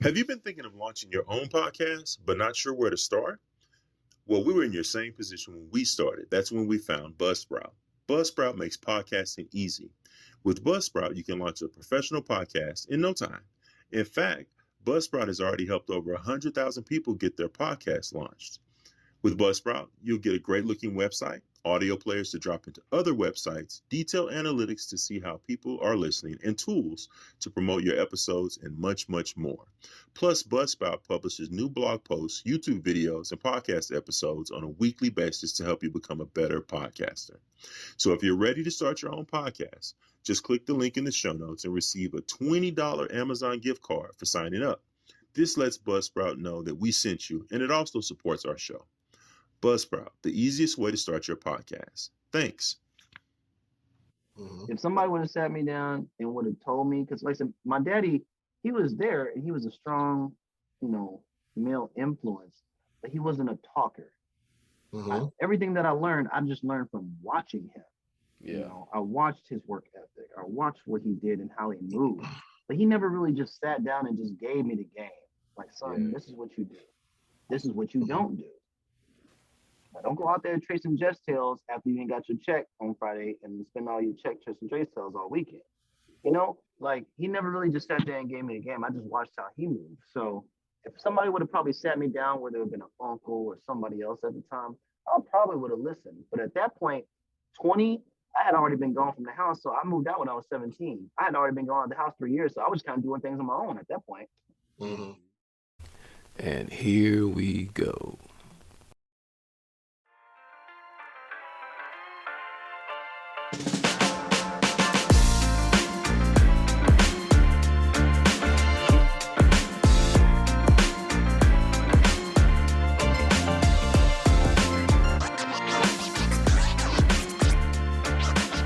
Have you been thinking of launching your own podcast, but not sure where to start? Well, we were in your same position when we started. That's when we found Buzzsprout. Buzzsprout makes podcasting easy. With Buzzsprout, you can launch a professional podcast in no time. In fact, Buzzsprout has already helped over 100,000 people get their podcast launched. With Buzzsprout, you'll get a great looking website, audio players to drop into other websites, detailed analytics to see how people are listening, and tools to promote your episodes, and much, much more. Plus, Buzzsprout publishes new blog posts, YouTube videos, and podcast episodes on a weekly basis to help you become a better podcaster. So if you're ready to start your own podcast, just click the link in the show notes and receive a $20 Amazon gift card for signing up. This lets Buzzsprout know that we sent you, and it also supports our show. Buzzsprout, the easiest way to start your podcast. Thanks. If somebody would have sat me down and would have told me, because like I said, my daddy, he was there and he was a strong, male influence, but he wasn't a talker. Everything that I learned, I just learned from watching him. Yeah. I watched his work ethic. I watched what he did and how he moved. But he never really just sat down and just gave me the game. Like, son, this is what you do. This is what you don't do. Now, don't go out there tracing Jets tails after you ain't got your check on Friday and spend all your check tracing Jets tails all weekend. Like he never really just sat there and gave me the game. I just watched how he moved. So if somebody would have probably sat me down, whether it have been an uncle or somebody else at the time, I probably would have listened. But at that point, 20, I had already been gone from the house. So I moved out when I was 17. I had already been gone at the house 3 years. So I was kind of doing things on my own at that point. And here we go.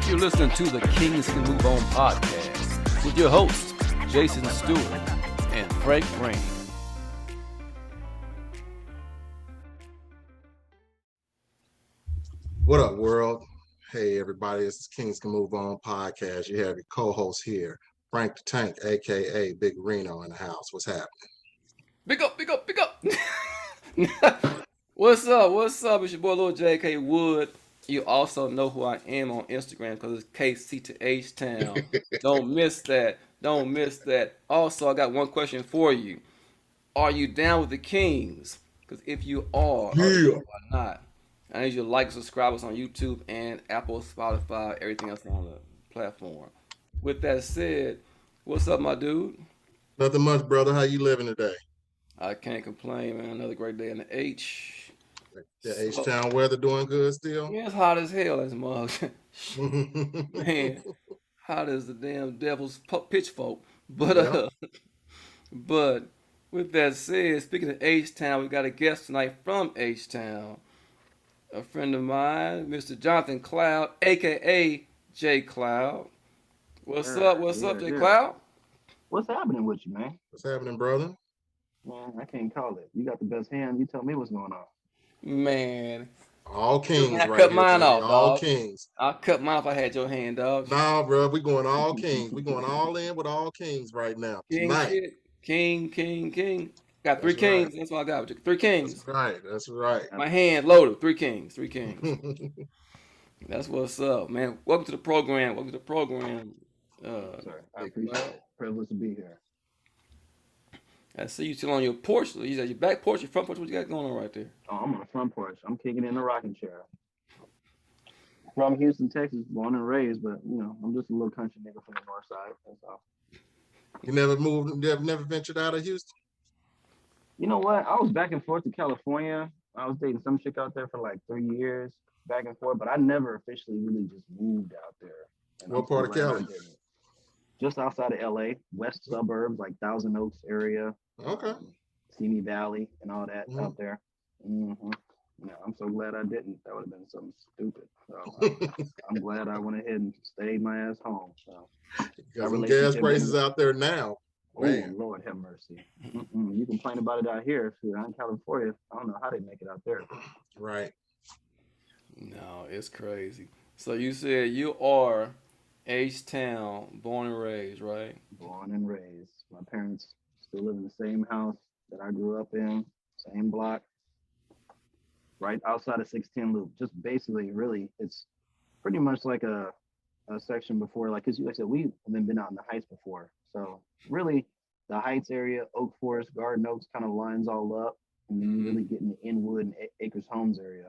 You're listening to the Kings Can Move On podcast with your hosts, Jason Stewart and Frank Rain. What up, world? Hey, everybody, it's the Kings Can Move On podcast. You have your co-host here, Frank the Tank, a.k.a. Big Reno in the house. What's happening? Big up, big up, big up. What's up? What's up? It's your boy, Lil J.K. Wood. You also know who I am on Instagram because it's KC to H-Town. Don't miss that. Don't miss that. Also, I got one question for you. Are you down with the Kings? Because if you are, or you are not, I need you to like and subscribe us on YouTube and Apple, Spotify, everything else on the platform. With that said, what's up, my dude? Nothing much, brother. How you living today? I can't complain, man. Another great day in the H. The H-Town weather doing good still? Yeah, it's hot as hell as mug. Man, hot as the damn devil's pitchfork. But but with that said, speaking of H-Town, we got a guest tonight from H-Town. A friend of mine, Mr. Jonathan Cloud, aka J Cloud. What's up? What's up, J Cloud? What's happening with you, man? What's happening, brother? Man, I can't call it. You got the best hand. You tell me what's going on. Man. All Kings I right cut here mine today. off, All dog. Kings. I'll cut mine if I had your hand, dog. Nah, bro, we going all Kings. We going all in with all Kings right now. King Tonight. shit. King. Got three That's kings. right. That's what I got with you. Three kings. That's right. That's right. My hand loaded. Three kings. That's what's up, man. Welcome to the program. Sorry, I appreciate it. Privileged to be here. I see you still on your porch. You got your back porch, your front porch. What you got going on right there? Oh, I'm on the front porch. I'm kicking in the rocking chair. From Houston, Texas, born and raised, but I'm just a little country nigga from the north side. That's all. You never moved, never ventured out of Houston? You know what? I was back and forth to California. I was dating some chick out there for like 3 years, back and forth, but I never officially really just moved out there. And what part of Cali? Just outside of LA, west suburbs, like Thousand Oaks area. Okay. Simi Valley and all that out there. Yeah, I'm so glad I didn't. That would have been something stupid. So I'm glad I went ahead and stayed my ass home. So got some gas prices out there now. Oh, Lord have mercy. You complain about it out here. Out in California, I don't know how they make it out there. Right. No, it's crazy. So you said you are H-Town, born and raised, right? Born and raised. My parents still live in the same house that I grew up in, same block, right outside of 610 Loop. Just basically, really, it's pretty much like a section before, like, because like I said, we've been out in the Heights before. So really, the Heights area, Oak Forest, Garden Oaks kind of lines all up. And then you really get in the Inwood and Acres Homes area.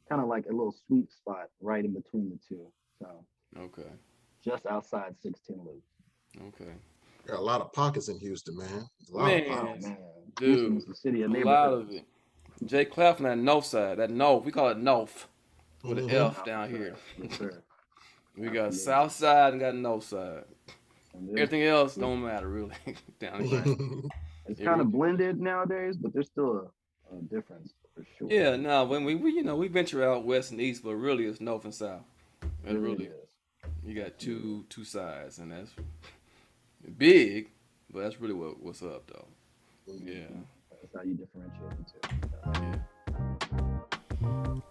Kind of like a little sweet spot right in between the two. So Okay. just outside 610 Loop. Okay. Got a lot of pockets in Houston, man. A lot of Man, Oh pockets. man, Houston dude, is the city of a lot neighborhoods. of it. Jay Clef on that north side, that north, we call it north with an Hmm. F down For here. sure. Yes, sir. We got Absolutely. south side and got north side. And Everything else don't matter really down here. right. It's It kind really, of blended nowadays, but there's still a difference for sure. yeah, no, when we venture out west and east, but really it's north and south. It's Really, it really is. you got Absolutely. two sides, and that's big, but that's really what's up though. Yeah. That's how you differentiate the two. So, Yeah.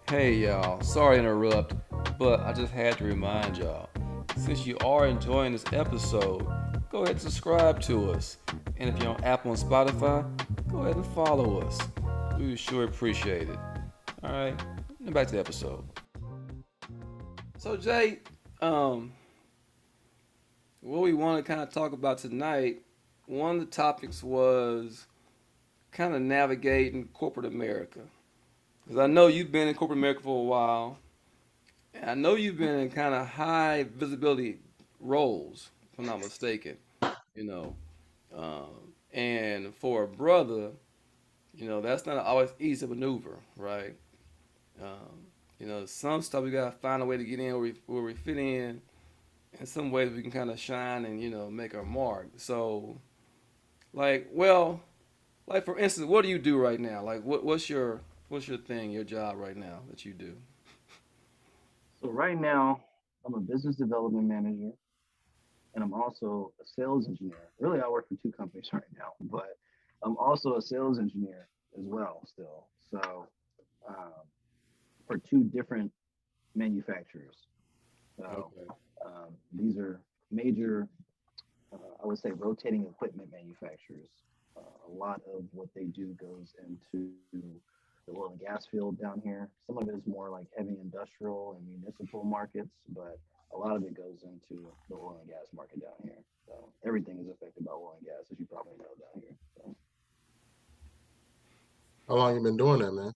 Hey y'all, sorry to interrupt, but I just had to remind y'all. Since you are enjoying this episode, go ahead and subscribe to us. And if you're on Apple and Spotify, go ahead and follow us. We would sure appreciate it. Alright, now back to the episode. So Jay, what we want to kind of talk about tonight, one of the topics was kind of navigating corporate America. Because I know you've been in corporate America for a while. And I know you've been in kind of high visibility roles, if I'm not mistaken. You know, and for a brother, that's not always easy to maneuver, right? Some stuff we gotta find a way to get in where we fit in. In some ways, we can kind of shine and make our mark. So, like for instance, what do you do right now? Like, what's your thing, your job right now that you do? so right now, I'm a business development manager, and I'm also a sales engineer. Really, I work for two companies right now, but I'm also a sales engineer as well, still. So um, for two different manufacturers. So Okay. these are major, I would say, rotating equipment manufacturers. A lot of what they do goes into the oil and gas field down here. Some of it is more like heavy industrial and municipal markets, but a lot of it goes into the oil and gas market down here. So everything is affected by oil and gas, as you probably know down here. So How long you been doing that, man?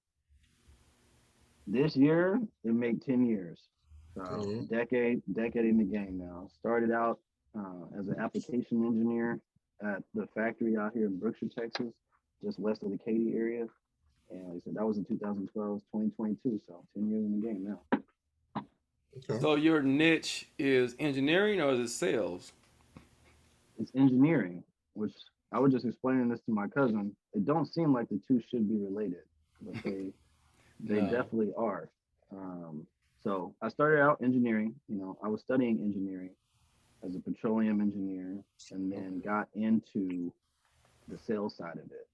this year, it made 10 years. So Hmm. decade in the game now. Started out as an application engineer at the factory out here in Brookshire, Texas, just west of the Katy area. And like I said, that was in 2012, 2022. So 10 years in the game now. Okay. So your niche is engineering or is it sales? It's engineering, which I was just explaining this to my cousin. It don't seem like the two should be related, but they No. definitely are. So I started out engineering. I was studying engineering as a petroleum engineer, and then got into the sales side of it.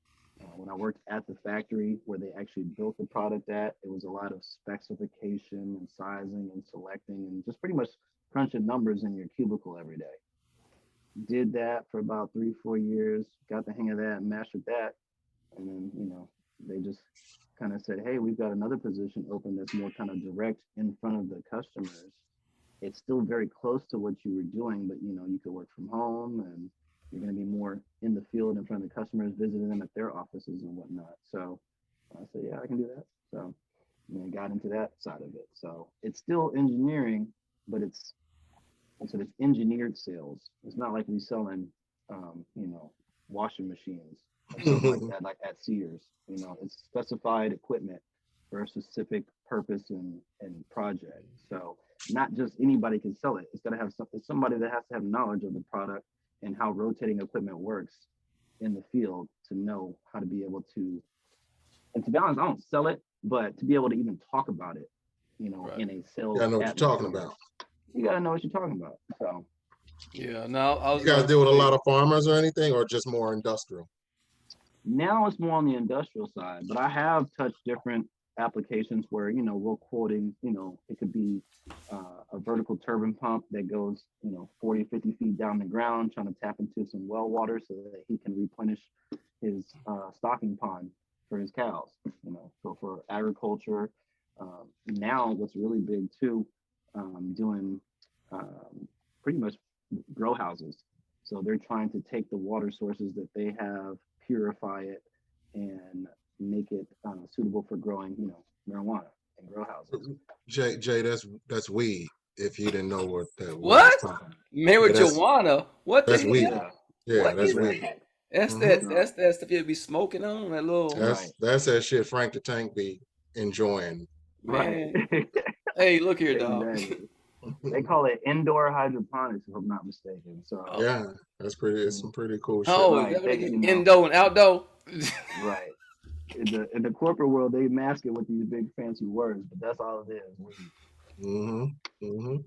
When I worked at the factory where they actually built the product at, it was a lot of specification and sizing and selecting and just pretty much crunching numbers in your cubicle every day. Did that for about 3, 4 years, got the hang of that, mastered that, and then they just kind of said, hey, we've got another position open that's more kind of direct in front of the customers. It's still very close to what you were doing, but you could work from home and you're going to be more in the field in front of the customers, visiting them at their offices and whatnot. So I said, yeah, I can do that. So got into that side of it. So it's still engineering, but it's engineered sales. It's not like we selling, washing machines or something like that, like at Sears. It's specified equipment for a specific purpose and project. So not just anybody can sell it. It's got to have it's somebody that has to have knowledge of the product and how rotating equipment works in the field to know how to be able to. And to be honest, I don't sell it, but to be able to even talk about it, Right. in a Yeah, I sales know what you're talking atmosphere, about. you got to know what you're talking about. So Yeah. Now I was You guys gonna deal with a say, lot of farmers or anything, or just more industrial? now it's more on the industrial side, but I have touched different applications where, we're quoting, it could be a vertical turbine pump that goes, 40, 50 feet down the ground, trying to tap into some well water so that he can replenish his stocking pond for his cows, so for agriculture. Now, what's really big too, doing pretty much grow houses. So they're trying to take the water sources that they have, purify it, and make it suitable for growing, marijuana in grow houses. Jay, that's weed. If you didn't know what that word was What? talking, yeah, Marijuana? What the that's weed. hell? Yeah, Yeah, What that's is weed. exactly. that? That's Hmm. that. So, That's stuff you'd be smoking on. That little right, That's that shit Frank the Tank be enjoying. right. man. Hey, look here, dog. Exactly. They call it indoor hydroponics, if I'm not mistaken. So, Oh, Yeah, that's pretty. It's mm, some pretty cool shit. oh, is right, that what they they, get? Indo and outdoor. right. In the corporate world, they mask it with these big fancy words, but that's all it is. Weed. Hmm. Hmm.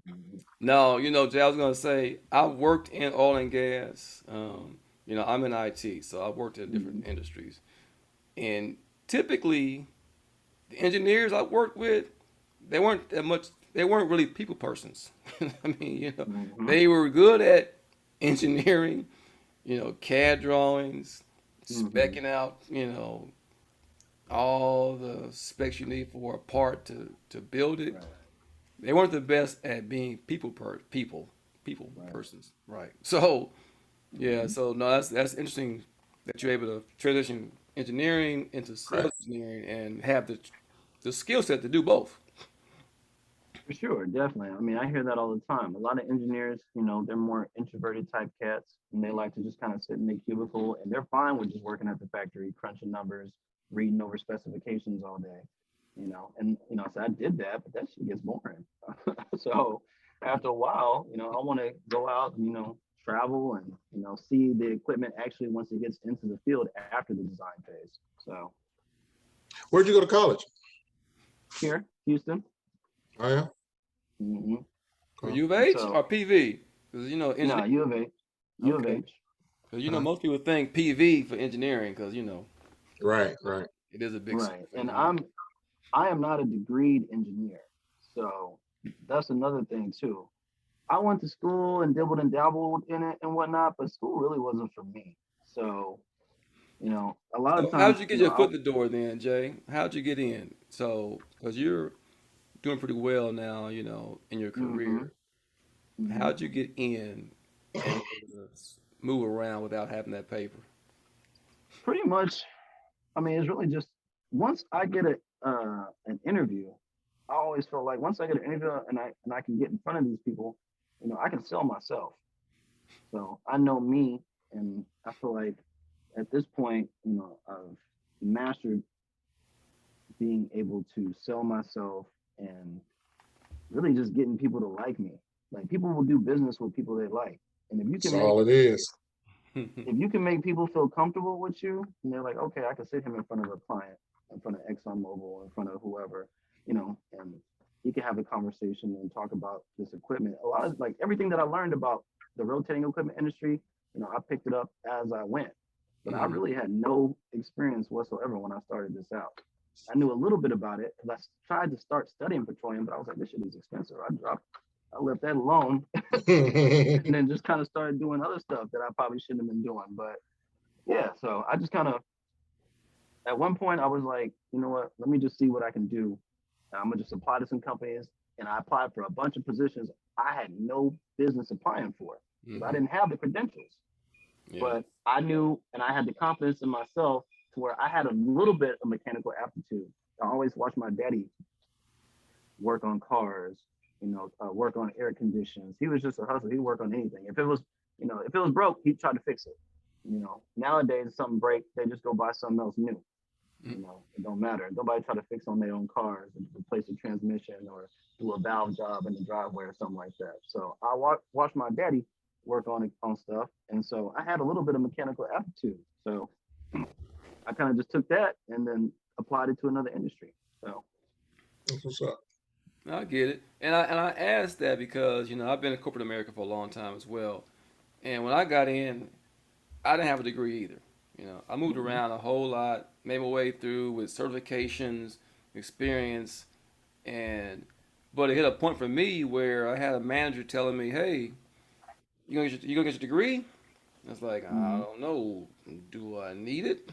No, Jay, I was gonna say I've worked in oil and gas. I'm in IT, so I've worked in different Mm-hmm. industries, and typically the engineers I worked with, they weren't that much. They weren't really people persons. I mean, Mm-hmm. they were good at engineering, CAD drawings, Mm-hmm. specking out, all the specs you need for a part to build it. Right. They weren't the best at being people Right. persons, right? So yeah, Mm-hmm. so no, that's interesting that you're able to transition engineering into Right. sales engineering and have the skill set to do both. For sure, definitely. I mean, I hear that all the time. A lot of engineers, they're more introverted type cats, and they like to just kind of sit in their cubicle, and they're fine with just working at the factory, crunching numbers, reading over specifications all day, And so I did that, but that shit gets boring. So after a while, I want to go out and travel and see the equipment actually once it gets into the field after the design phase. So Where'd you go to college? here, Houston. Oh yeah. Hmm. For Okay. U of H So or PV, because no, engineering. U of H, U of Okay, H. because Okay. most people think PV for engineering, because Right. Right. it is a big center Right. for And engineering. I am not a degreed engineer. So that's another thing too. I went to school and dibbled and dabbled in it and whatnot, but school really wasn't for me. So, a lot of So how'd times, you get your foot in the door then, Jay? How'd you get in? So, because you're doing pretty well now, in your hmm career. hmm How'd you get in and be able to move around without having that paper? pretty much, I mean, it's really just once I get an interview, I always feel like once I get an interview and I can get in front of these people, I can sell myself. So I know me, and I feel like at this point, I've mastered being able to sell myself and really just getting people to like me. Like people will do business with people they like, and That's all it is. if you can make people feel comfortable with you, and they're like, okay, I can sit him in front of a client, in front of ExxonMobil, in front of whoever, and you can have a conversation and talk about this equipment. A lot of like everything that I learned about the rotating equipment industry, I picked it up as I went, but I Mhm. really had no experience whatsoever when I started this out. I knew a little bit about it because I tried to start studying petroleum, but I was like, this shit is expensive. I left that alone and then just kind of started doing other stuff that I probably shouldn't have been doing. But yeah, so I just kind of at one point I was like, you know what? Let me just see what I can do. I'm gonna just apply to some companies, and I applied for a bunch of positions I had no business applying for because I Mhm. didn't have the credentials. Yeah. But I knew, and I had the confidence in myself to where I had a little bit of mechanical aptitude. I always watched my daddy work on cars, work on air conditions. He was just a hustler. He'd work on anything. If it was broke, he'd try to fix it. Nowadays, if something breaks, they just go buy something else new. Mhm. It don't matter. Nobody try to fix on their own cars and replace a transmission or do a valve job in the driveway or something like that. So I watched my daddy work on stuff, and so I had a little bit of mechanical aptitude. So I kind of just took that and then applied it to another industry. So That's what's up. I get it, and I asked that because I've been in corporate America for a long time as well, and when I got in, I didn't have a degree either. I moved mhm, around a whole lot, made my way through with certifications, experience, and but it hit a point for me where I had a manager telling me, "Hey, you gonna get your degree?" I was like, "I Mm-hmm. don't know. Do I need it?"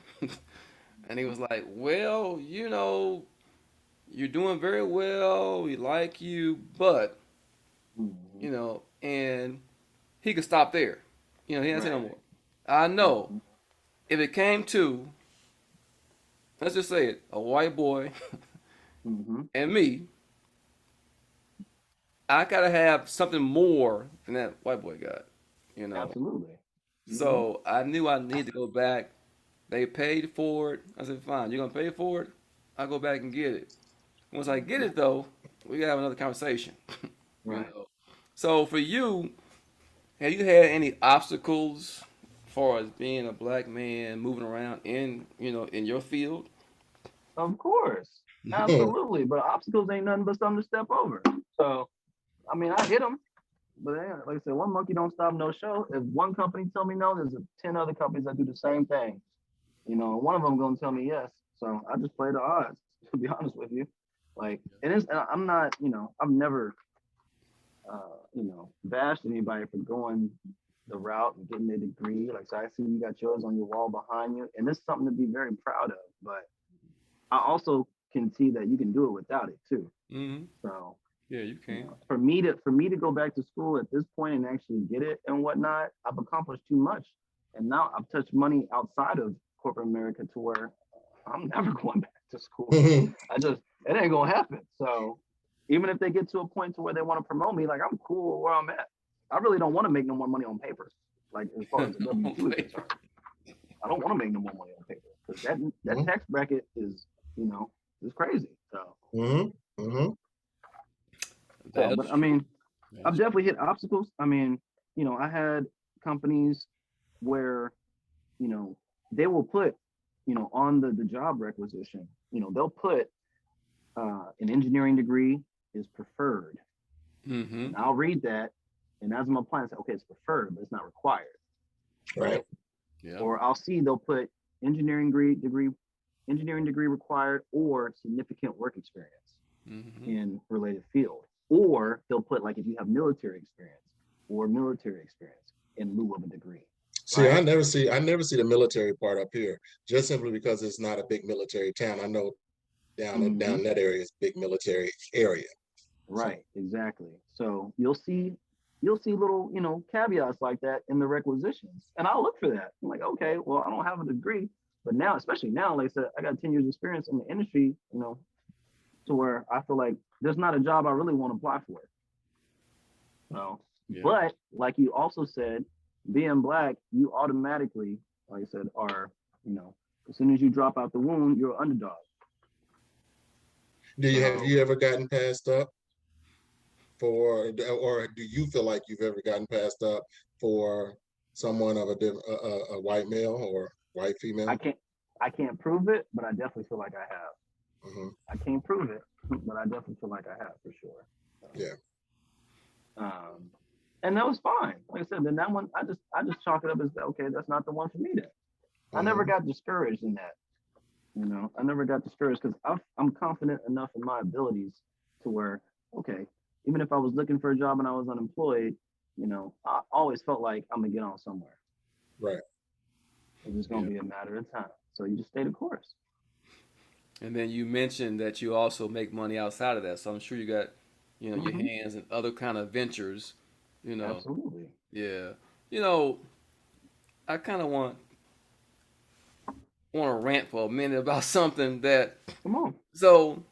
And he was like, "Well, you're doing very well. We like you, but Mm-hmm. and he could stop there. He didn't say no Right. more. I know Mm-hmm. if it came to, let's just say it, a white boy Mm-hmm. and me, I gotta have something more than that white boy got, you know. Absolutely. Mm-hmm. So I knew I needed to go back. They paid for it. I said, fine, you're gonna pay for it. I'll go back and get it. Once I get Mm-hmm. it though, we gotta have another conversation. you Right. know. So for you, have you had any obstacles as far as being a black man moving around in your field? Of course. Absolutely. But obstacles ain't nothing but something to step over. So, I mean, I hit them. But yeah, like I said, one monkey don't stop no show. If one company tell me no, there's 10 other companies that do the same thing. One of them gonna tell me yes. So I just play the odds. To be honest with you, like it is. I'm not. I've never, bashed anybody for going the route and getting a degree. Like, so I see you got yours on your wall behind you, and it's something to be very proud of. But I also can see that you can do it without it too. Mm-hmm. So Yeah, you can. for me to go back to school at this point and actually get it and whatnot, I've accomplished too much. And now I've touched money outside of corporate America to where I'm never going back to school. It ain't gonna happen. So even if they get to a point to where they want to promote me, like I'm cool where I'm at. I really don't want to make no more money on paper. Like as far as the W On two is paper. concerned, I don't want to make no more money on paper because that tax bracket you know is crazy. So, hmm hmm That but is I true. mean, That I've is true. definitely hit obstacles. I mean, I had companies where, you know, they will put, on the job requisition, they'll put an engineering degree is preferred. Mm-hmm. And I'll read that. And as I'm applying, I say, okay, it's preferred, but it's not required. Right. Right. Yeah. Or I'll see they'll put engineering degree required or significant work experience Mm-hmm. in related field. Or they'll put like if you have military experience or military experience in lieu of a degree. See, Right. I never see the military part up here, just simply because it's not a big military town. I know down Mm-hmm. in that area is big military area. So, Right, exactly. So you'll see little, caveats like that in the requisitions. And I'll look for that. I'm like, okay, well, I don't have a degree, but now, especially now, like I said, I got 10 years experience in the industry, to where I feel like there's not a job I really want to apply for. So, Yeah. but like you also said, being black, you automatically, like I said, are, you know, as soon as you drop out the womb, you're an underdog. have So you ever gotten passed up or do you feel like you've ever gotten passed up for someone of a white male or white I female? can't I can't prove it, but I definitely feel like I have. hmm I can't prove it, but I definitely feel like I have for sure. So, Yeah. um, and that was fine. Like I said, then that one I just chalk it up as okay, that's not the one for me. Then I never hmm got discouraged in that. I never got discouraged because I'm confident enough in my abilities to where okay, even if I was looking for a job and I was unemployed, I always felt like I'm gonna get on somewhere. Right. It's just gonna Yeah. be a matter of time. So you just stay the course. And then you mentioned that you also make money outside of that. So I'm sure you got, your Hmm. hands in other kind of ventures, you know. Absolutely. Yeah. You know, I kind of want to rant for a minute about something that Come on. so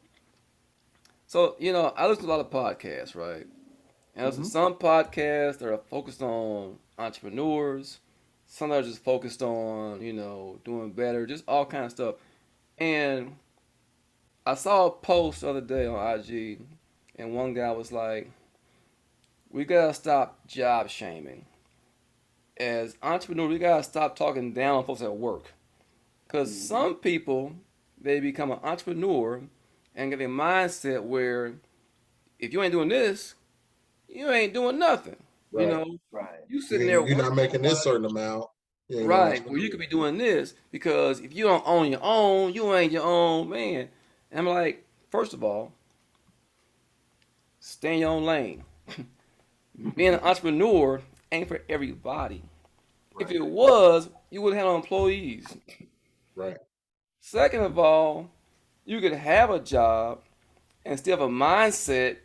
I listen to a lot of podcasts, right? And listen to Hmm. some podcasts that are focused on entrepreneurs, some that are just focused on, doing better, just all kind of stuff. And I saw a post the other day on IG, and one guy was like, "We gotta stop job shaming. As entrepreneurs, we gotta stop talking down on folks at work, because Hmm. some people they become an entrepreneur and get a mindset where if you ain't doing this, you ain't doing nothing. You Right. know, Right. you You sitting there ain't, you're not working making this nobody, certain amount. You ain't no right? Where you entrepreneur. could be doing this because if you don't own your own, you ain't your own man. And I'm like, first of all, stay in your own lane. Being an entrepreneur ain't for everybody. If Right. it was, you would have no employees. Right. Second of all, you could have a job and still have a mindset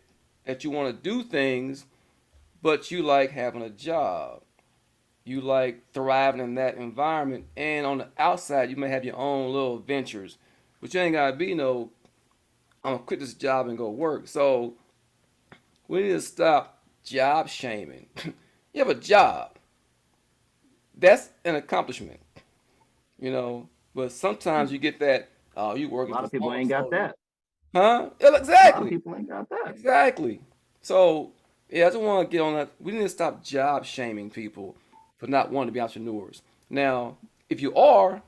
that you want to do things, but you like having a job. You like thriving in that environment, and on the outside, you may have your own little ventures, but you ain't gotta be no. I'm gonna quit this job and go work. So we need to stop job shaming. You have a job. That's an accomplishment, you know. But sometimes you get that, oh, you A working lot for of people so and ain't got so, that. huh? Yeah, A lot of exactly, people ain't got that. exactly. So yeah, I just want to get on that. We need to stop job shaming people for not wanting to be entrepreneurs. Now, if you are,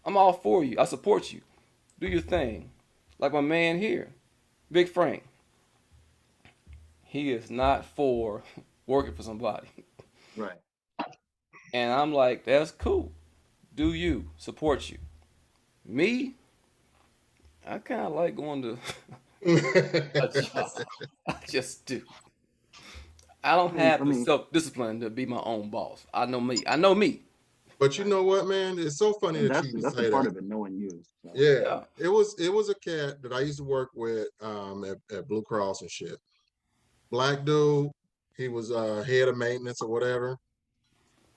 I'm all for you. I support you. Do your thing. Like my man here, Big Frank. He is not for working for somebody. Right. And I'm like, that's cool. Do you support you? Me, I kind of like going to a job. I just do. I don't I have the mean, self discipline to be my own boss. I know me. I know me. But you know what, man? It's so funny and that you even that's a say part that. of it, knowing you. So Yeah, Yeah. it was a cat that I used to work with at Blue Cross and shit. Black dude, he was head of maintenance or whatever,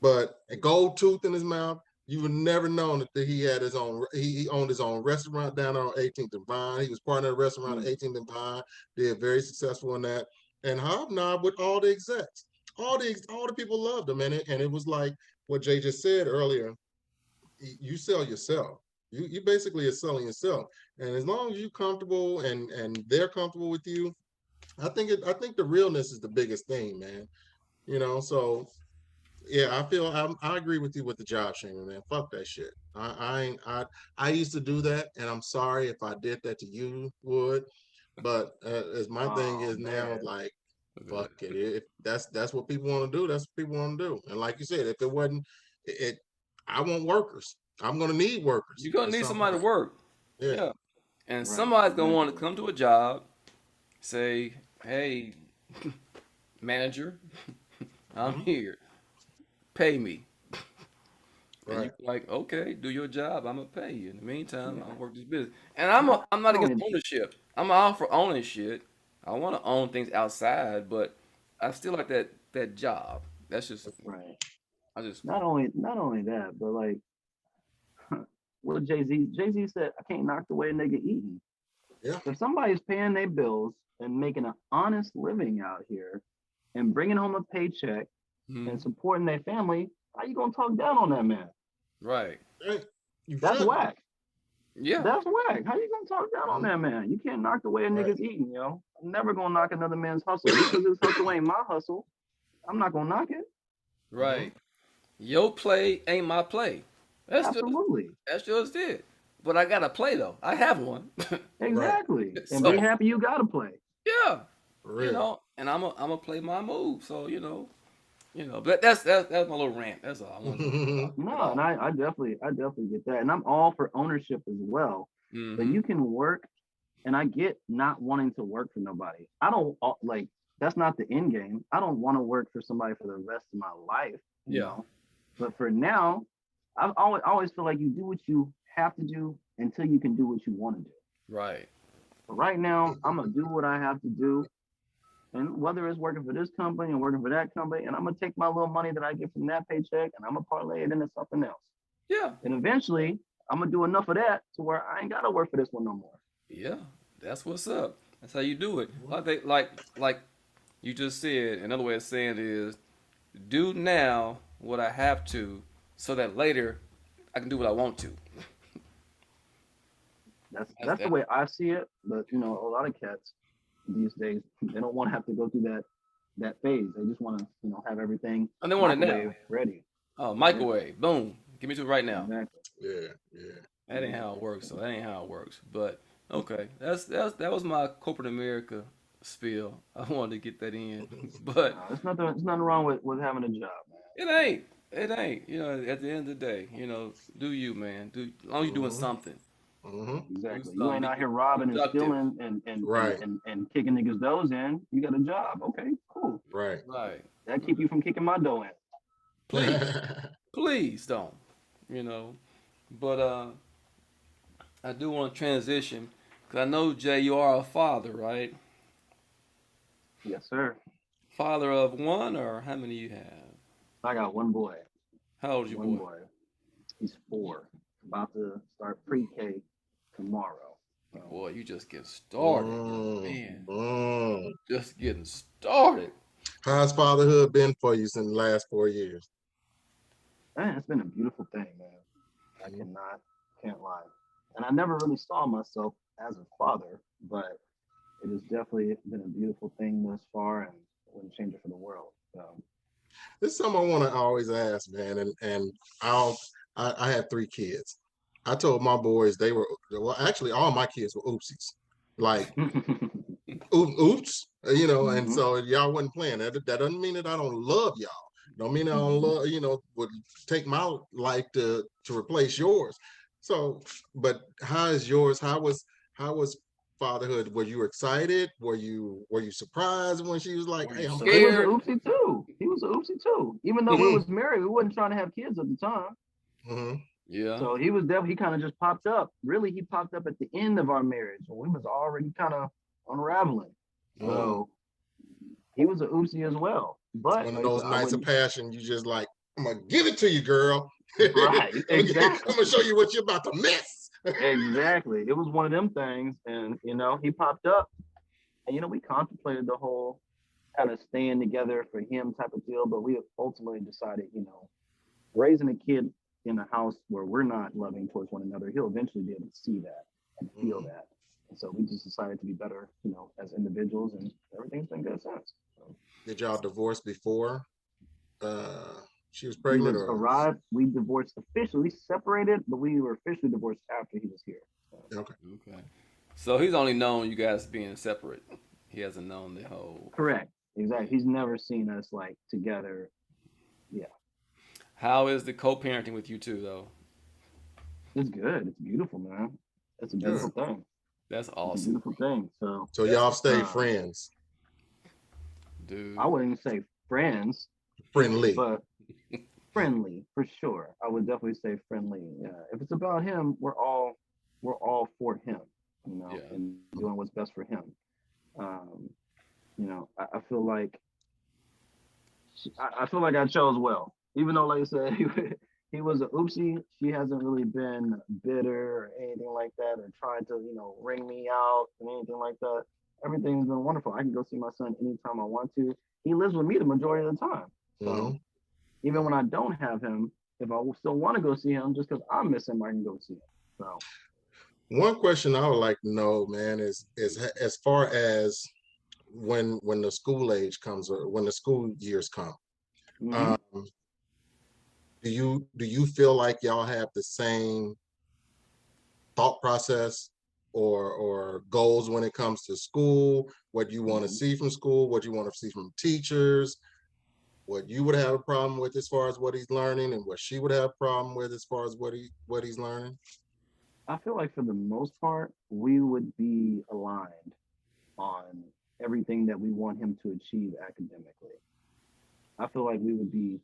but a gold tooth in his mouth. You would never known that he had his own. He owned his own restaurant down on 18th and Vine. He was partner of a restaurant at mm, 18th and Vine. Did very successful in that, and hobnob with all the execs. All the people loved him, and it was like what Jay just said earlier. You sell yourself. You basically are selling yourself, and as long as you're comfortable and they're comfortable with you, I think the realness is the biggest thing, man. So yeah, I agree with you with the job shaming, man. Fuck that shit. I ain't I used to do that, and I'm sorry if I did that to you, Wood. But as my thing oh is now, man, like, fuck it. If that's what people want to do, that's what people want to do. And like you said, if it wasn't, it I want workers. I'm gonna need workers You're gonna at need some somebody to point. work. Yeah. Yeah. And right, somebody's gonna want to exactly. come to a job, say, "Hey, manager, I'm Hmm. here. Pay me." And you Right. like, okay, do your job. I'm gonna pay you. In the meantime, Yeah. I'll work this business. And Not I'm not against only ownership. I'm all for owning shit. I want to own things outside, but I still like that job. That's just right. I just Not only that, but like what Jay Z said, I can't knock the way a nigga eating. Yeah. If somebody's paying their bills and making an honest living out here and bringing home a paycheck and mhm. supporting their family, how you gonna talk down on that man? Right. Right. You That's shouldn't. whack. Yeah. That's whack. How you gonna talk down on Mhm. that man? You can't knock the way a Right. nigga's eating, yo. I'm never gonna knock another man's hustle. Just because his hustle ain't my hustle, I'm not gonna knock it. Hmm. Right. Your play ain't my play. That's just Absolutely. that's just it. But I got a play though. I have one. Right. Exactly. And be Right. So happy you gotta play. yeah, For real. and I'm a play my move. So but that's my little rant. That's all I wanted to get No, and off. I definitely get that. And I'm all for ownership as well. But Mm-hmm. you can work, and I get not wanting to work for nobody. I don't like that's not the end game. I don't want to work for somebody for the rest of my life, you Yeah. know. But for now, I always feel like you do what you have to do until you can do what you want to do. Right. But right now, I'm gonna do what I have to do, and whether it's working for this company or working for that company, and I'm gonna take my little money that I get from that paycheck and I'm gonna parlay it into something else. Yeah. And eventually, I'm gonna do enough of that to where I ain't gotta work for this one no more. Yeah. That's what's up. That's how you do it. I think like you just said. Another way of saying it is do now what I have to, so that later I can do what I want to. That's That's that's the that. way I see it. But a lot of cats these days they don't want to have to go through that phase. They just want to have everything And they want it now. microwave ready. Oh, Yeah, microwave. Boom. Give me to it right now. exactly. Yeah. Yeah. That ain't how it Exactly. works. So that ain't how it works. But okay, that was my corporate America spiel. I wanted to get that in, but No, there's nothing wrong with having a job, man. it ain't. It ain't. At the end of the day, do you, man? Do as long as you're doing Hmm. something. Mm-hmm. Do Exactly. You ain't something, out be here robbing and productive. stealing Right. and kicking niggas' doors in. You got a job. Okay, cool. Right. Right. That keep you from kicking my door in. Please. Please don't. You know. But I do want to transition because I know Jay, you are a father, right? Yes, sir. Father of one, or how many you have? I got one boy. How old is your One boy? boy. He's 4. About to start pre-K tomorrow. So, Boy, you just getting started, young Mm, man. mm. Just getting started. How's fatherhood been for you in the last 4 years? man, it's been a beautiful thing, man. I Mhm. can't lie. And I never really saw myself as a father, but it has definitely been a beautiful thing thus far, and I wouldn't change it for the world. So, This is something I want to always ask, man. And I'll I had 3 kids. I told my boys they were well, actually all my kids were oopsies. Like oops, and hmm so y'all wasn't playing. That doesn't mean that I don't love y'all. Don't mean I don't hmm love, would take my life to replace yours. So, but how is yours? How was fatherhood? Were you excited? Were you surprised when she was like, Were "Hey, you I'm He coming"? was a scared? oopsie too. He was a oopsie too. Even though we was married, we wasn't trying to have kids at the time. Mm-hmm. Yeah. So he was definitely he kind of just popped up. Really, he popped up at the end of our marriage when we was already kind of unraveling. Mm-hmm. Oh, So he was a oopsie as well. But One of like I said, those I nights of wouldn't. passion, you just like, I'm gonna give it to you, girl. I'm Right, gonna exactly, show you what you're about to miss. exactly. It was one of them things, and he popped up, and we contemplated the whole kind of staying together for him type of deal, but we ultimately decided, raising a kid in a house where we're not loving towards one another, he'll eventually be able to see that and feel Mhm. that. And so we just decided to be better, as individuals, and everything's been good since. So Did y'all divorce before she was he pregnant was or arrived, we divorced officially, we separated, but we were officially divorced after he was here. So, okay? okay. So he's only known you guys being separate. He hasn't known the whole. correct. Yeah. Exactly. He's never seen us like together. Yeah. How is the co-parenting with you two though? It's good. It's beautiful, man. It's a Good. beautiful thing. That's It's a awesome, beautiful thing. So So that's y'all stay um friends, I dude. wouldn't say friends, friendly. but friendly for sure. I would definitely say friendly. If it's about him, we're all for him, Yeah. and doing what's best for him. Um, I feel like I feel like I chose well, even though, like I said, he was an oopsie. She hasn't really been bitter or anything like that, or tried to ring me out and anything like that. Everything's been wonderful. I can go see my son anytime I want to. He lives with me the majority of the time, so Hmm. even when I don't have him, if I still want to go see him, just because I miss him, I can go see him. So, One question I would like to know, man, is as far as when the school age comes or when the school years come. mm-hmm. Um, do you feel like y'all have the same thought process or goals when it comes to school? What you want to Mm-hmm. see from school? What you want to see from teachers? What you would have a problem with as far as what he's learning, and what she would have a problem with as far as what he's learning? I feel like for the most part, we would be aligned on everything that we want him to achieve academically. I feel like we would be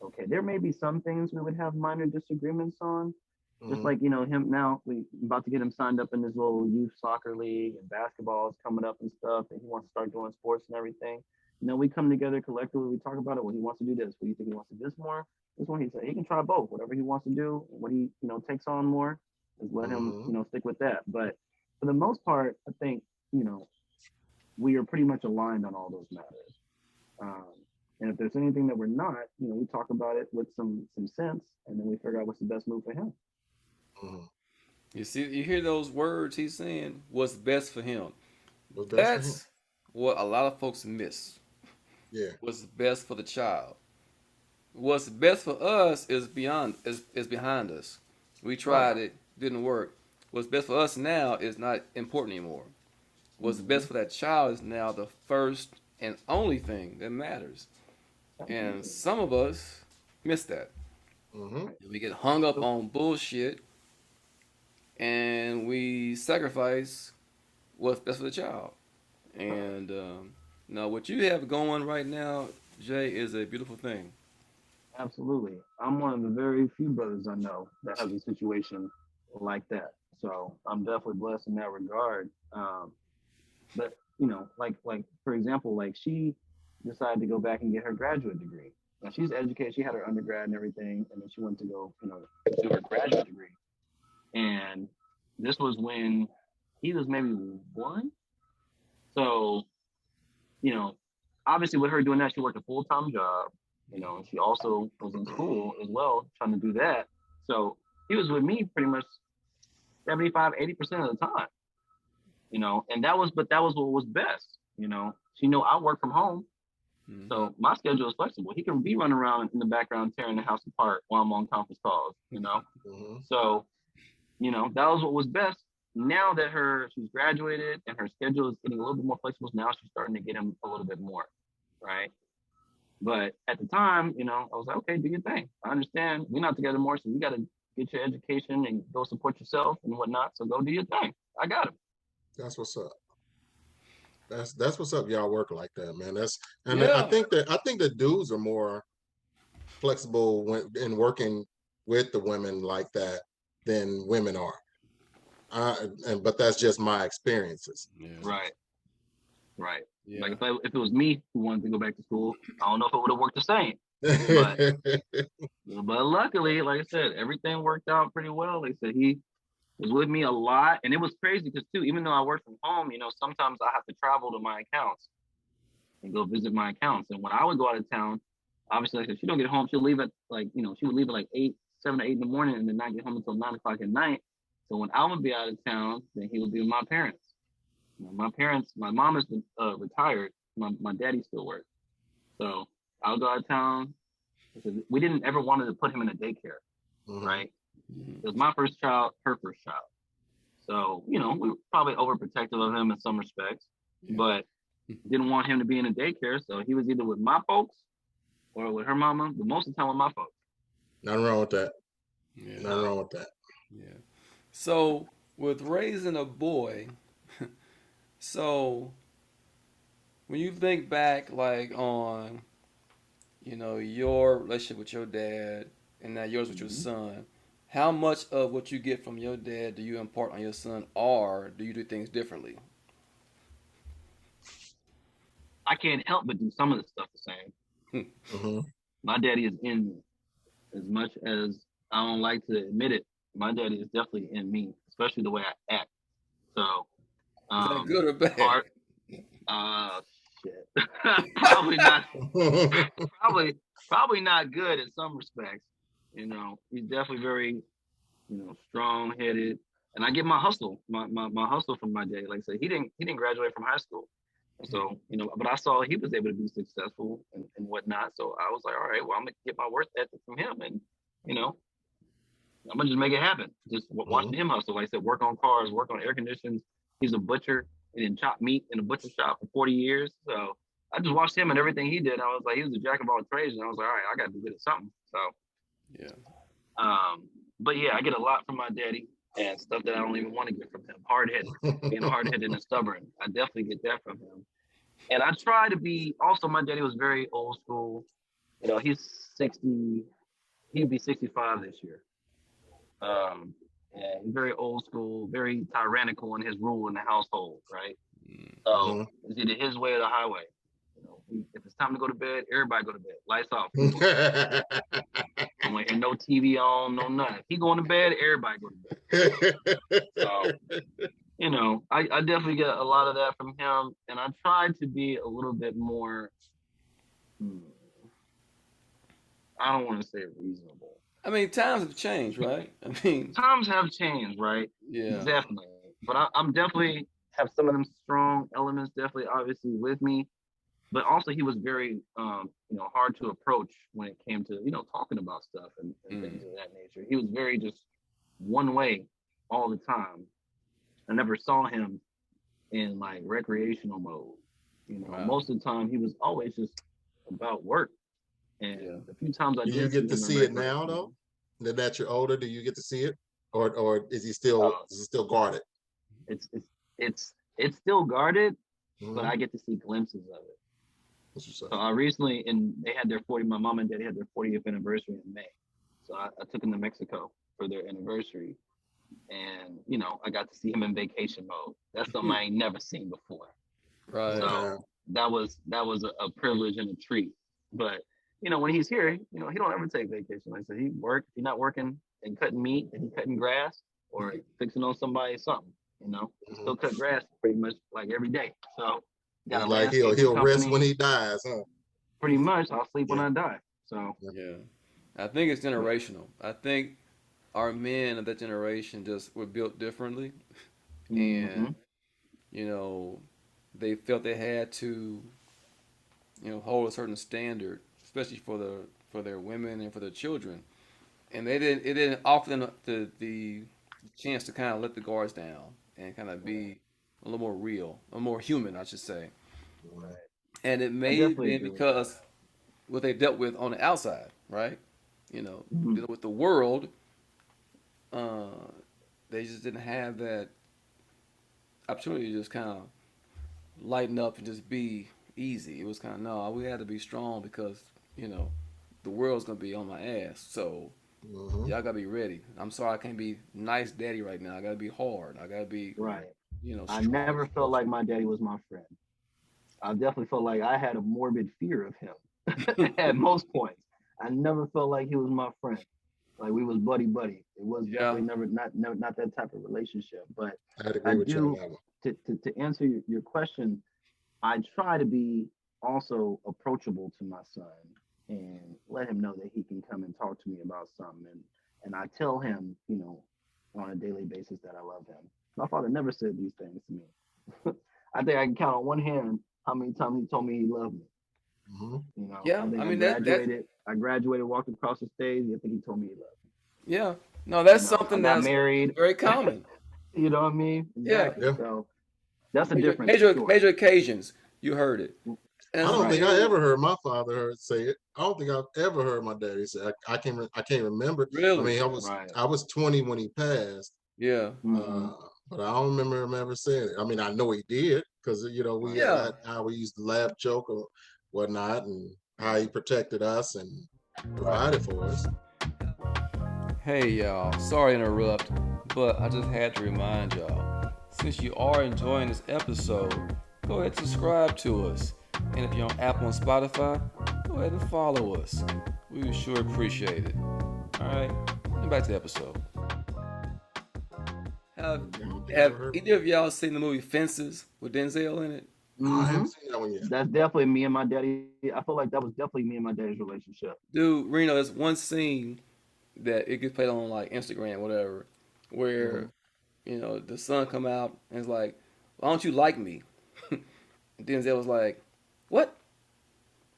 okay. There may be some things we would have minor disagreements on, just Hmm. like him now. We about to get him signed up in this little youth soccer league, and basketball is coming up and stuff, and he wants to start doing sports and everything. We come together collectively. We talk about it. When he wants to do this, what do you think he wants to do this more? This one, he said he can try both. Whatever he wants to do, what he takes on more, is let him Hmm. stick with that. But for the most part, I think we are pretty much aligned on all those matters. Um, and if there's anything that we're not, we talk about it with some sense, and then we figure out what's the best move for him. Hmm. You see, you hear those words he's saying. What's best for him? What's best for him? That's what a lot of folks miss. Yeah. What's best for the child? What's best for us is behind us. We Right. tried it, didn't work. What's best for us now is not important anymore. What's Mm-hmm. best for that child is now the first and only thing that matters. And Absolutely. some of us miss that. Hmm. Right. We get hung up So, on bullshit and sacrifice what's best for the child. And now, what you have going right now, Jay, is a beautiful thing. Absolutely. I'm one of the very few brothers I know that has a situation like that. So I'm definitely blessed in that regard. But like for example, like she decided to go back and get her graduate degree. Now she's educated. She had her undergrad and everything, and then she went to go, do her graduate degree. And this was when he was maybe one. So, you know, obviously with her doing that, she worked a full-time job. She also was in school as well, trying to do that. So he was with me pretty much 75, 80% of the time, and that was what was best. She knew I work from home. So my schedule is flexible. He can be running around in the background tearing the house apart while I'm on conference calls. So, that was what was best. Now that she's graduated and her schedule is getting a little bit more flexible, now she's starting to get him a little bit more, right? But at the time, I was like, okay, do your thing. I understand we're not together more, so you got to get your education and go support yourself and whatnot. So go do your thing. I got him. That's what's up. That's what's up. Y'all work like that, man. Yeah. I think the dudes are more flexible in working with the women like that than women are. But that's just my experiences. Yeah. Right. Yeah. Like if it was me who wanted to go back to school, I don't know if it would have worked the same. But luckily, like I said, everything worked out pretty well. Like I said, he was with me a lot, and it was crazy because too, even though I work from home, sometimes I have to travel to my accounts and go visit my accounts. And when I would go out of town, obviously, like if she don't get home, she'll leave at she would leave at like 7 or 8 in the morning, and then not get home until 9 o'clock at night. So when I would be out of town, then he would be with my parents. My mom is retired. My daddy still works. So I'll go out of town. We didn't ever wanted to put him in a daycare, right? It was my first child, her first child. So, we were probably overprotective of him in some respects, but didn't want him to be in a daycare. So he was either with my folks or with her mama, but most of the time with my folks. Nothing wrong with that. Yeah. Nothing wrong with that. Yeah. So with raising a boy, so when you think back like on, your relationship with your dad and now yours with your son, how much of what you get from your dad do you impart on your son, or do you do things differently? I can't help but do some of the stuff the same. My daddy is in me. As much as I don't like to admit it, my daddy is definitely in me, especially the way I act. So, Is that good or bad? Shit. probably not good in some respects. He's definitely very, strong-headed. And I get my hustle from my daddy. Like I said, he didn't graduate from high school. So, but I saw he was able to be successful and whatnot. So I was like, all right, well, I'm gonna get my work ethic from him, and I'm gonna just make it happen. Just watching him hustle. Like I said, work on cars, work on air conditions. He's a butcher and then chop meat in a butcher shop for 40 years. So I just watched him and everything he did. I was like, he was a jack of all trades, and I was like, all right, I gotta be good at something. So but yeah, I get a lot from my daddy and stuff that I don't even want to get from him. Being hard-headed and stubborn. I definitely get that from him. And I try to be, also my daddy was very old school. He's 60, he'd be 65 this year. And he's very old school, very tyrannical in his rule in the household, right? So it's either his way or the highway. If it's time to go to bed, everybody go to bed. Lights off. I want to hear no TV on, no nothing. If he going to bed, everybody go to bed. So, I definitely get a lot of that from him, and I try to be a little bit more, I don't want to say reasonable. I mean, times have changed, right? I mean, times have changed, right? Yeah. Definitely. But I'm definitely have some of them strong elements, definitely, obviously, with me. But also, he was very, hard to approach when it came to, talking about stuff and things of that nature. He was very just one way all the time. I never saw him in like recreational mode. Most of the time he was always just about work. And a few times I do did you get to see it now though? That you're older, do you get to see it, or is he still guarded? it's still guarded, but Mhm. I get to see glimpses of it. What you say? So I recently, and they had their 40. My mom and dad had their 40th anniversary in May. So I took them to Mexico for their anniversary, and I got to see him in vacation mode. That's something I ain't never seen before. Right. So that was a privilege and a treat. But when he's here, he don't ever take vacation. Like I said, he work. If he's not working and cutting meat, and he cutting grass or fixing on somebody something. He still cut grass pretty much like every day. So got He's a like landscaping he'll rest when company. he dies, huh? Pretty much, I'll sleep when Yeah. I die. So Yeah. I think it's generational. I think our men of that generation just were built differently, and hmm you know, they felt they had to, hold a certain standard, especially for their women and for their children, and it didn't offer them the chance to kind of let the guards down and kind of right, be a little more real, a more human, I should say. right. And it I may have definitely been agree with that. because what they dealt with on the outside, right? Mhm. Dealing with the world, uh, they just didn't have that opportunity to just kind of lighten up and just be easy. It was kind of no, we had to be strong because you know the world's gonna be on my ass. So Mm-hmm. y'all gotta be ready. I'm sorry I can't be nice daddy right now. I gotta be hard. I gotta be Right. I strong never and felt like structured. my daddy was my friend. I definitely felt like I had a morbid fear of him at most points. I never felt like he was my friend. Like we was buddy buddy. It was Yeah. definitely never not that type of relationship. But I'd I agree with you on do that one. to answer your question. I try to be also approachable to my son and let him know that he can come and talk to me about something. And I tell him, on a daily basis that I love him. My father never said these things to me. I think I can count on one hand how many times he told me he loved me. Mm-hmm. I Yeah. think I I mean that. graduated. I graduated, walked across the stage. I think he told me he loved Yeah. No, me. that's I something got that's married. very common. You know what I mean? Yeah. Exactly. Yeah. So that's a Major difference for major sure. major occasions. You heard it. And I it's don't like, Right. think I man, ever heard my father say it. I don't think I've ever heard my daddy say. I can't remember. I really? mean, Right. I was 20 when he passed, Yeah. hmm but I don't remember him ever saying it. I mean, I know he did because we Right. had Yeah. that how we used to laugh, joke, or whatnot, and how he protected us and provided for us. Hey y'all, sorry to interrupt, but I just had to remind y'all, since you are enjoying this episode, go ahead and subscribe to us. And if you're on Apple and Spotify, go ahead and follow us. We would sure appreciate it. Alright, back to the episode. Have Yeah, I don't think I have ever heard. either of y'all seen the movie Fences with Denzel in it? No, I hmm haven't seen that one yet. That's definitely me and my daddy. I feel like that was definitely me and my daddy's relationship. Dude, Reno, there's one scene that it gets played on like Instagram, whatever, Mm-hmm. where the son come out and it's like, why don't you like me? Denzel was like, what?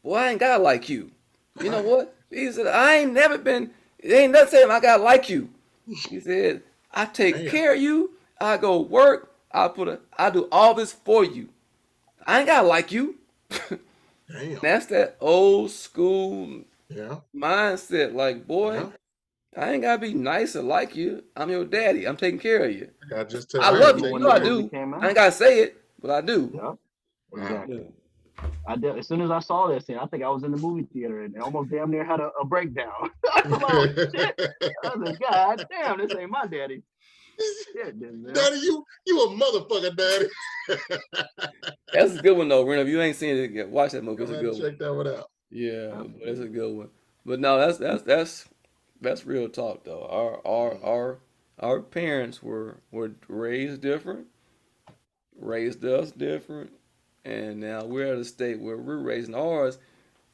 Boy, I ain't gotta like you. You know what? He said, I ain't never been, it ain't nothing saying I gotta like you. He said, I take Damn, care of you. I go work. I do all this for you. I ain't gotta like you. damn. That's that old school Yeah, mindset. Like, boy, yeah. I ain't gotta be nice or like you. I'm your daddy. I'm taking care of you. I I I gotta love you. remember take You when know that I care of you. movie do. came I ain't out. gotta say it, but I do. Yep, Wow. Yeah. exactly. As soon as I saw that scene, I think I was in the movie theater and almost damn near had a breakdown. I was like, oh shit! I was like, God damn, this ain't my daddy. Shit, Denzel. Daddy, you a motherfucker, daddy. That's a good one though, Rena. If you ain't seen it yet, watch that movie. It's Come a ahead and good one. check that one out. Yeah, but it's a Absolutely. good one. But no, that's real talk though. Our parents were raised different, raised us different, and now we're at a state where we're raising ours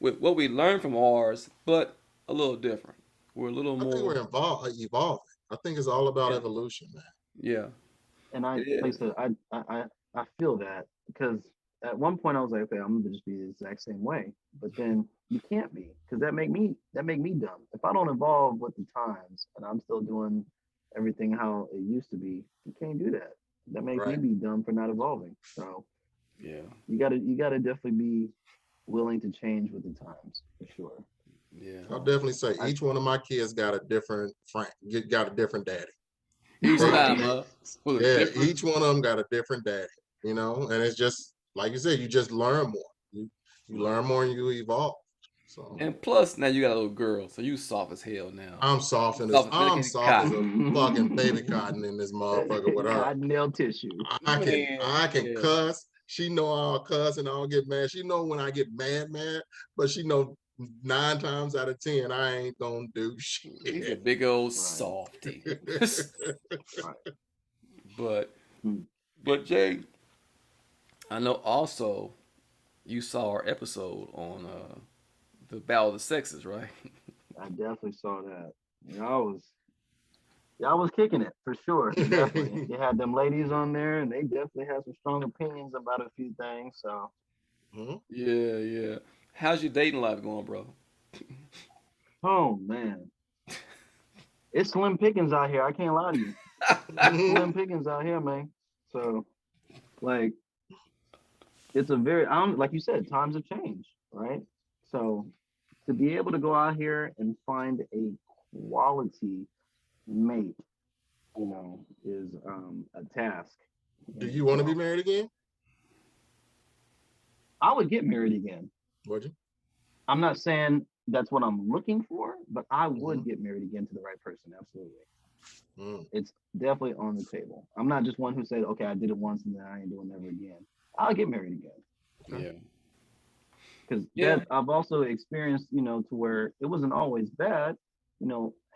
with what we learned from ours, but a little different. We're a little I think more. we're evolving. I think it's all about Yeah, evolution, man. yeah, And I, it like I is. said, I feel that because at one point I was like, okay, I'm gonna just be the exact same way. But then you can't be because that make me dumb. If I don't evolve with the times and I'm still doing everything how it used to be, you can't do that. That makes me Right. be dumb for not evolving. So Yeah, you gotta definitely be willing to change with the times for sure. yeah. I'll So definitely say I each one of my kids got a different got a different daddy. Each time, huh? Was Yeah, different? each one of them got a different daddy, and it's just like you said, you just learn more. You learn more and you evolve. So And plus, now you got a little girl, so you soft as hell now. I'm soft as Soft as cotton. a fucking baby cotton in this motherfucker with her. Cottonelle tissue. I Man, can yeah. cuss. She know I'll cuss and I'll get mad. She know when I get mad, but she know 9 times out of 10 I ain't gonna do He's a shit. big old Right. softy. Right. but Hmm. but Jay, I know also you saw our episode on the Battle of the Sexes, right? I definitely saw that. Y'all was kicking it for sure. Definitely. You had them ladies on there and they definitely had some strong opinions about a few things. So Yeah, yeah. How's your dating life going, bro? oh man. It's slim pickings out here. I can't lie to you. Slim pickings out here, man. So like it's a very like you said, times have changed, right? So to be able to go out here and find a quality mate, is a task. Do in you want to be itself. married again? I would get married again. Would you? I'm not saying that's what I'm looking for, but I would Mhm. get married again to the right person. Absolutely. Mm. It's definitely on the table. I'm not just one who said, okay, I did it once and then I ain't doing it ever again. I'll get married again. Yeah. Because Yeah. that I've also experienced, to where it wasn't always bad,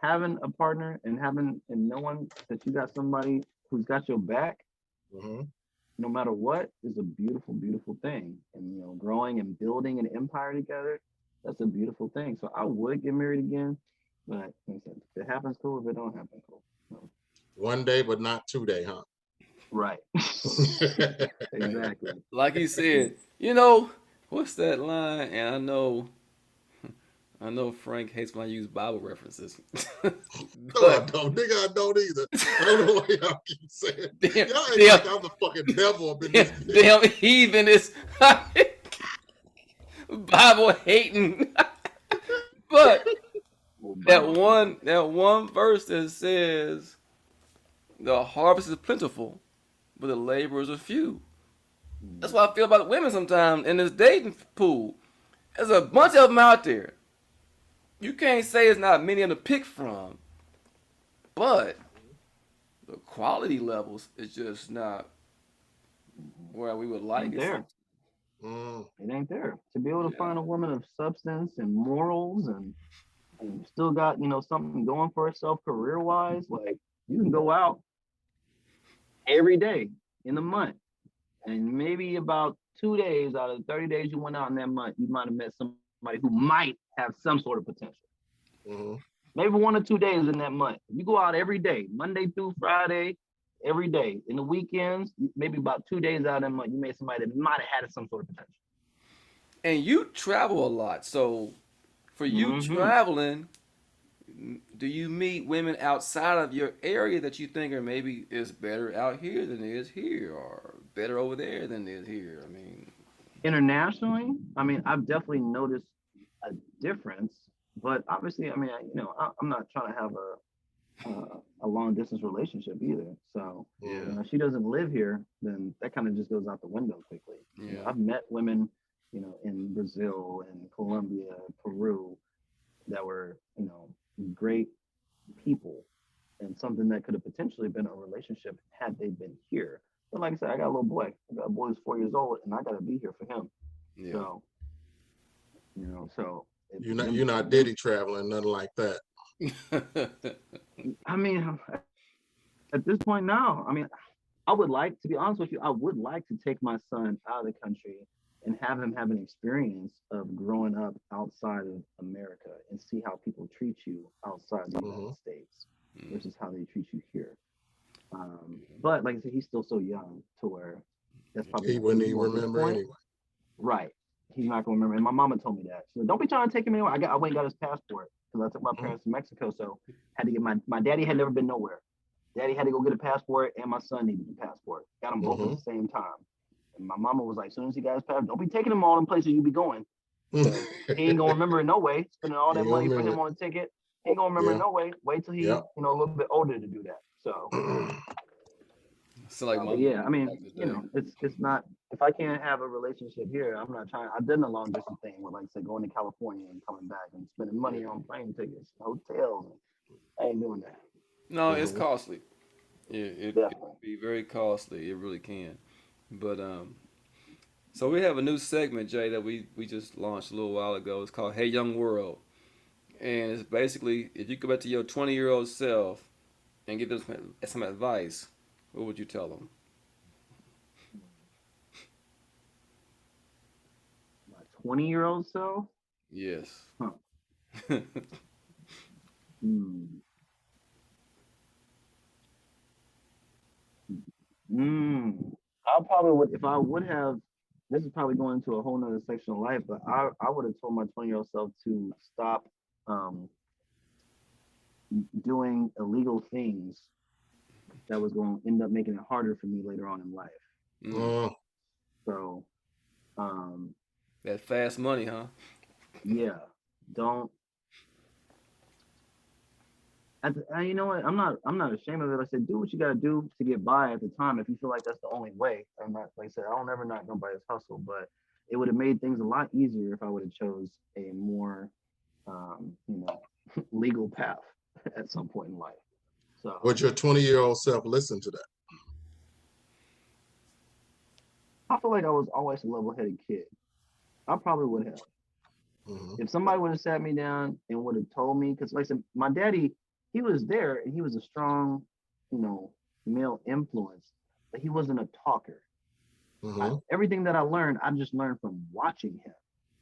having a partner and knowing that you got somebody who's got your back, Mhm. no matter what, is a beautiful, beautiful thing. And growing and building an empire together, that's a beautiful thing. So I would get married again, but like I said, if it happens, cool. If it don't happen, cool. So, One day, but not 2 day, huh? right. Exactly. Like he said, what's that line? And I know Frank hates when I use Bible references. No, I but don't. Nigga, I don't either. I don't know why y'all keep saying. damn, Y'all act damn, like I'm the fucking devil up in this bitch. damn heathen is Bible hating. But Well, that Bible one that one verse that says the harvest is plentiful, but the laborers are few. That's what I feel about women sometimes in this dating pool. There's a bunch of them out there. You can't say it's not many of them to pick from, but the quality levels is just not where we would like ain't it. there. Mm. It ain't there. To be able to Yeah. find a woman of substance and morals and still got, something going for herself career wise, like you can go out every day in the month. And maybe about 2 days out of the 30 days you went out in that month, you might have met somebody who might have some sort of potential. Mm-hmm. Maybe 1 or 2 days in that month. You go out every day, Monday through Friday, every day. In the weekends, maybe about 2 days out of that month, you met somebody that might have had some sort of potential. And you travel a lot, so for you Mm-hmm. traveling, do you meet women outside of your area that you think are maybe is better out here than it is here, or better over there than it is here? I mean, Internationally, I mean, I've definitely noticed a difference, but obviously, I mean, I'm not trying to have a long distance relationship either. So, yeah, if she doesn't live here, then that kind of just goes out the window quickly. yeah, I've met women, in Brazil and Colombia, Peru, that were, great people and something that could have potentially been a relationship had they been here. But like I said, I got a little boy. I got a boy who's 4 years old, and I got to be here for him. yeah. So, so You're not Diddy traveling, nothing like that. I mean, at this point now, I mean, I would like, to be honest with you, I would like to take my son out of the country and have him have an experience of growing up outside of America and see how people treat you outside the United States versus how they treat you here. But like I said, he's still so young to where that's probably He not wouldn't even feasible at this remember point. anyway. Right. He's not gonna remember. And my mama told me that. She said, don't be trying to take him anywhere. I went and got his passport because I took my parents to Mexico. So had to get my daddy had never been nowhere. Daddy had to go get a passport and my son needed a passport. Got them both at the same time. And my mama was like, as soon as he got his passport, don't be taking him all them places you be going. He ain't gonna remember it no way. Spending all that money for him on a ticket. He ain't gonna remember it no way. Wait till he's a little bit older to do that. So, So like my but mom yeah, I mean, back in the day. it's not. If I can't have a relationship here, I'm not trying. I've done the long distance thing with, like, say, going to California and coming back and spending money on plane tickets, hotels. I ain't doing that. No, it's Mhm. costly. It can Definitely. be very costly. It really can. But so we have a new segment, Jay, that we just launched a little while ago. It's called Hey Young World, and it's basically if you go back to your 20-year-old self and give them some advice, what would you tell them? My 20-year-old self. Yes. Huh. Hmm. Mm. I probably would, if I would have. This is probably going into a whole nother section of life, but I would have told my 20-year-old self to stop um, doing illegal things that was going to end up making it harder for me later on in life. Mm. Mm. So, um, That fast money, huh? yeah, don't. You know what? I'm not ashamed of it. Like I said, do what you gotta do to get by at the time. If you feel like that's the only way, I'm not. Like I said, I don't ever not nobody's hustle, but it would have made things a lot easier if I would have chose a more, legal path at some point in life. So Would your 20-year-old self listen to that? I feel like I was always a level-headed kid. I probably would have. Mhm. If somebody would have sat me down and would have told me, because like I said, my daddy, he was there and he was a strong, you know, male influence, but he wasn't a talker. Mhm. Everything that I learned, I just learned from watching him.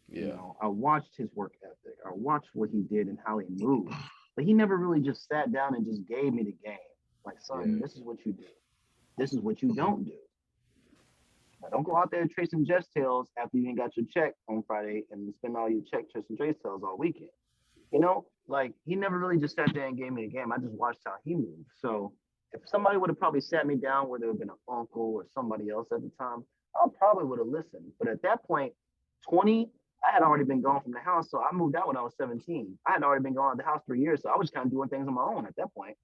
Yeah. I watched his work ethic. I watched what he did and how he moved. But he never really just sat down and just gave me the game. Like, son, Yeah. this is what you do. This is what you don't do. Now, don't go out there tracing Jets tails after you ain't got your check on Friday and spend all your check tracing Jets tails all weekend. Like, he never really just sat there and gave me the game. I just watched how he moved. So if somebody would have probably sat me down, where there would have been an uncle or somebody else at the time, I probably would have listened. But at that point, 20, I had already been gone from the house. So I moved out when I was 17. I had already been gone at the house 3 years. So I was kind of doing things on my own at that point.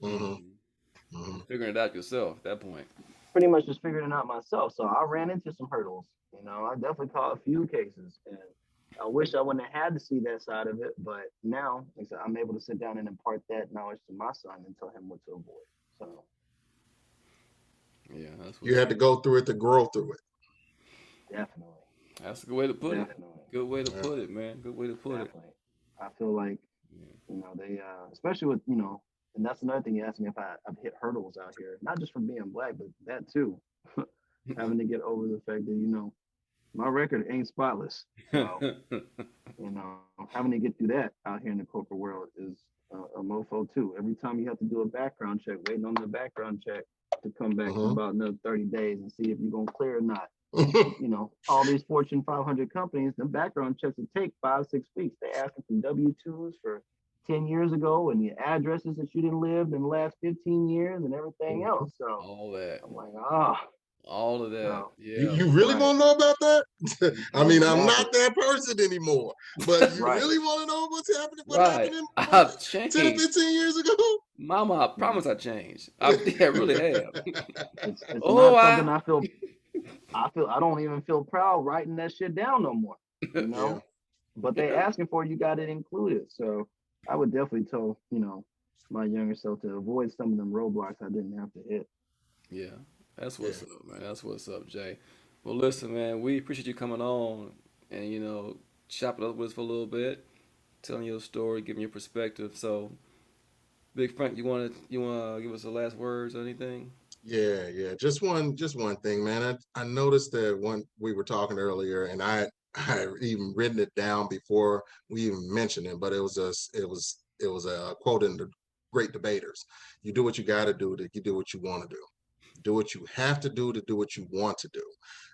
Mhm. Mm-hmm. Mhm. Figuring it out yourself at that point. Pretty much just figuring it out myself. So I ran into some hurdles. I definitely caught a few cases. And I wish I wouldn't have had to see that side of it, but now, like I said, I'm able to sit down and impart that knowledge to my son and tell him what to avoid. So Yeah, that's You what's had up. to go through it to grow through it. definitely, That's a good way to put it. definitely, Good way to Yeah. put it, man. Good way to put it. definitely. I feel like Yeah. they, especially with and that's another thing you asked me if I've hit hurdles out here, not just from being black, but that too, having to get over the fact that my record ain't spotless. So having to get through that out here in the corporate world is a mofo too. Every time you have to do a background check, waiting on the background check to come back in Mhm. about another 30 days and see if you're going to clear or not. All these Fortune 500 companies, the background checks will take 5, 6 weeks. They asking for W-2s for 10 years ago and the addresses that you didn't live in the last 15 years and everything Mhm. else. So All that. I'm like, All of that. so You Yeah. you really right, want to know about that? I mean, I'm exactly, not that person anymore, but you right. really want to know what's happening? What Right. happened in I've 10 or changed. 15 years ago? Mama, I Mm. promise I changed. I really have. It's Oh, not I. something I don't even feel proud writing that shit down no more, you Yeah. know. But they asking for it, you got it included. So I would definitely tell my younger self to avoid some of them roadblocks I didn't have to hit. Yeah. That's Yeah. what's up, man. That's what's up, Jay. Well, listen, man. We appreciate you coming on and chopping up with us for a little bit, telling your story, giving your perspective. So, Big Frank, you wanna give us the last words or anything? Yeah, yeah. Just one thing, man. I noticed that when we were talking earlier, and I even written it down before we even mentioned it, but it was a quote in the Great Debaters. You do what you got to do. You do what you want to do. Do what you have to do what you want to do.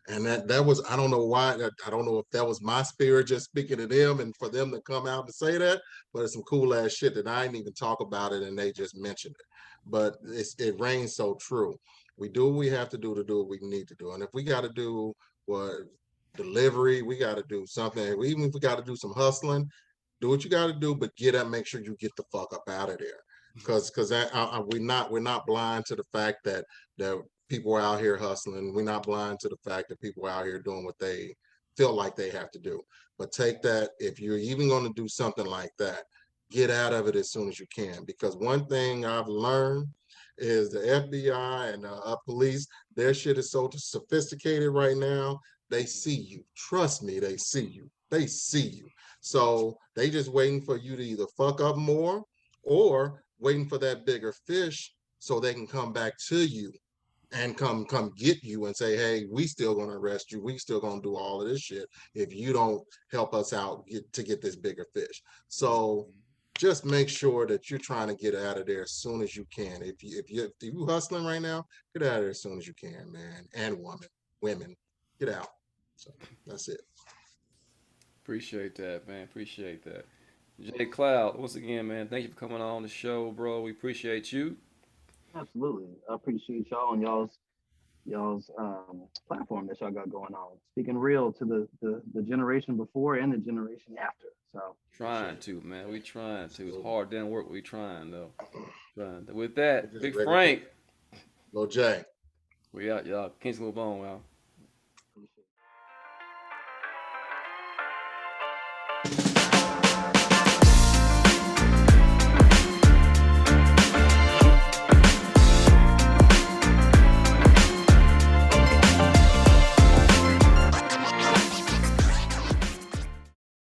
And that was, I don't know why, I don't know if that was my spirit just speaking to them and for them to come out and say that, but it's some cool ass shit that I didn't even talk about it and they just mentioned it. But it reigns so true. We do what we have to do what we need to do. And if we got to do what delivery, we got to do something. Even if we got to do some hustling, do what you got to do, but get up, make sure you get the fuck up out of there. because we're not blind to the fact that people are out here hustling. We're not blind to the fact that people are out here doing what they feel like they have to do. But take that, if you're even going to do something like that, get out of it as soon as you can. Because one thing I've learned is the FBI and police, their shit is so sophisticated right now. They see you. Trust me, they see you. They see you. So they just waiting for you to either fuck up more or waiting for that bigger fish so they can come back to you and come get you and say, hey, we still gonna arrest you. We still gonna do all of this shit if you don't help us out to get this bigger fish. So just make sure that you're trying to get out of there as soon as you can. If you hustling right now, get out of there as soon as you can, man. And women, get out. So that's it. Appreciate that, man. Appreciate that. Jay Cloud, once again, man, thank you for coming on the show, bro. We appreciate you. Absolutely. I appreciate y'all and y'all's platform that y'all got going on. Speaking real to the generation before and the generation after. So Trying to, man. We trying to. It's hard damn work. We trying though. Trying. With that, Just Big ready. Frank. Go Jay. We out, y'all. Can't move on, y'all. appreciate it.